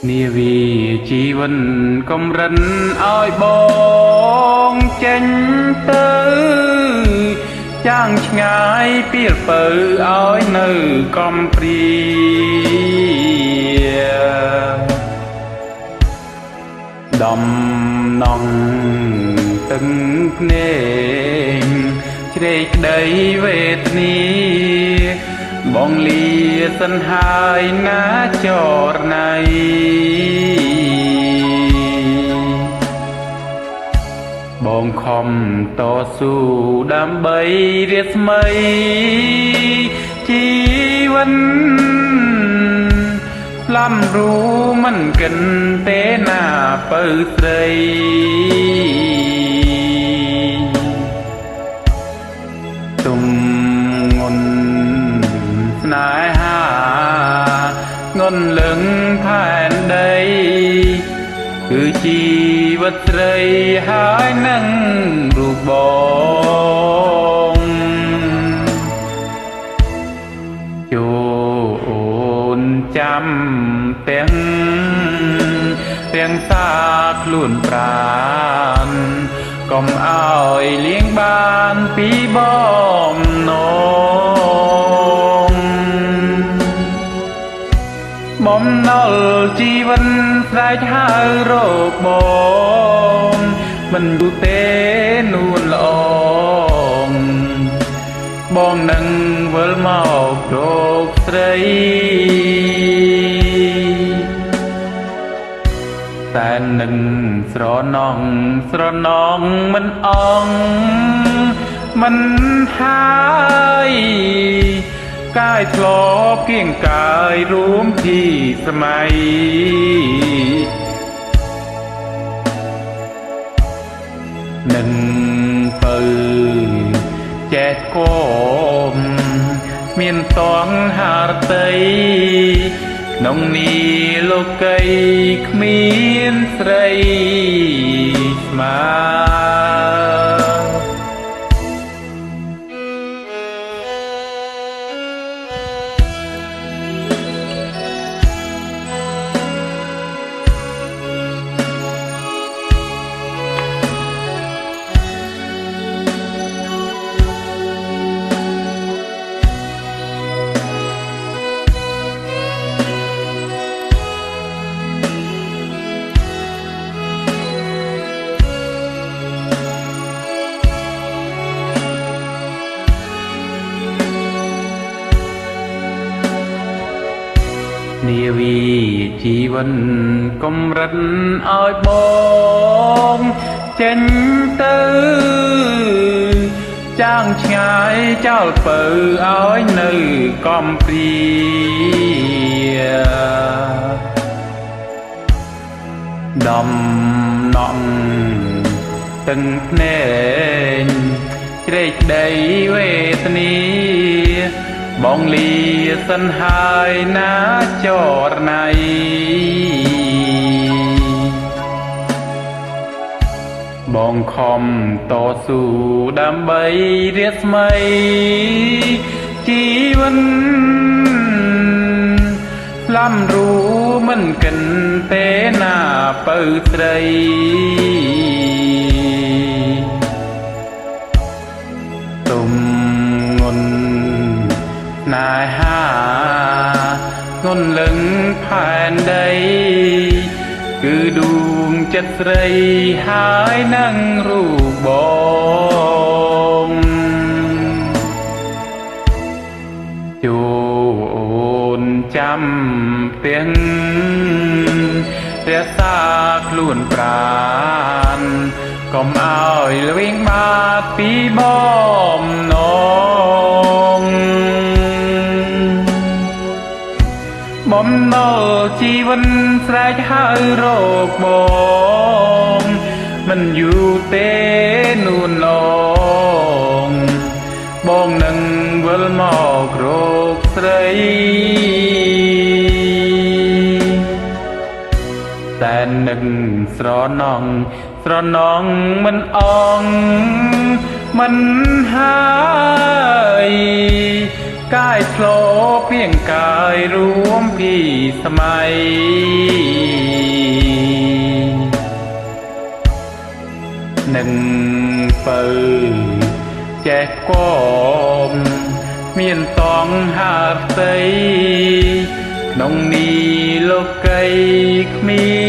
នាវីជីវិតកំរិនឲ្យបងចេញទៅចាងឆ្ងាយពីលពៅឲ្យនៅកំព្រាដំណងទឹកភ្នែកជ្រែកដីវេទនាបងលាសិនហើយណាចរណៃបងខំតស៊ូដើម្បីរៀបស្មីជីវិតលំរូមិនកិនទេណាពៅស្រីទុំងន់ស្នេហាងន់លឹងផែនដីគឺជីវិតស្រីហើយនឹងរូបបងចូលអូនចាំទាំងសាខ្លួនប្រាណកុំឲ្យលៀងបានពីបំណងបំណុលជីវិតស្រែកហៅរកបងមិនយូរទេនួនល្អងបងនឹងវិលមករកស្រីតែនឹងស្រណងមិនអងមិនហើយកាយធ្លាប់គៀងកាយរួមពីសម័យនឹងពៅចេះគមមានតងហារតីក្នុងនីលោកីគ្មានស្រីស្មើនាវីជីវិតកំរិតឲ្យបងចេញទៅចាងឆ្ងាយចោលពៅឲ្យនៅកំព្រាដំណងទឹកភ្នែកជ្រែកដីវេទនាបងលាសិនហើយណាចរណៃបងខំតស៊ូដើម្បីរៀបស្មីជីវិតលំរូមិនកិនទេណាពៅស្រីទុំងន់ស្នេហាងន់លឹងផែនដីគឺដួងចិត្តស្រីហើយនឹងរូបបងចូលអូនចាំទាំងរក្សាខ្លួនប្រាណកុំឲ្យល្វីងបាតពីបំណងបំណុលជីវិតស្រែកហៅរកបងមិនយូរទេនួនឡងបងនឹងវិលមករកស្រីតែនឹងស្រណងមិនអងមិនហើយកាយធ្លាប់เพียงกายรวมพี่สมัย ពៅចេះគំមានតងហាត់ស្អីក្នុងនេះលោកីគ្មាន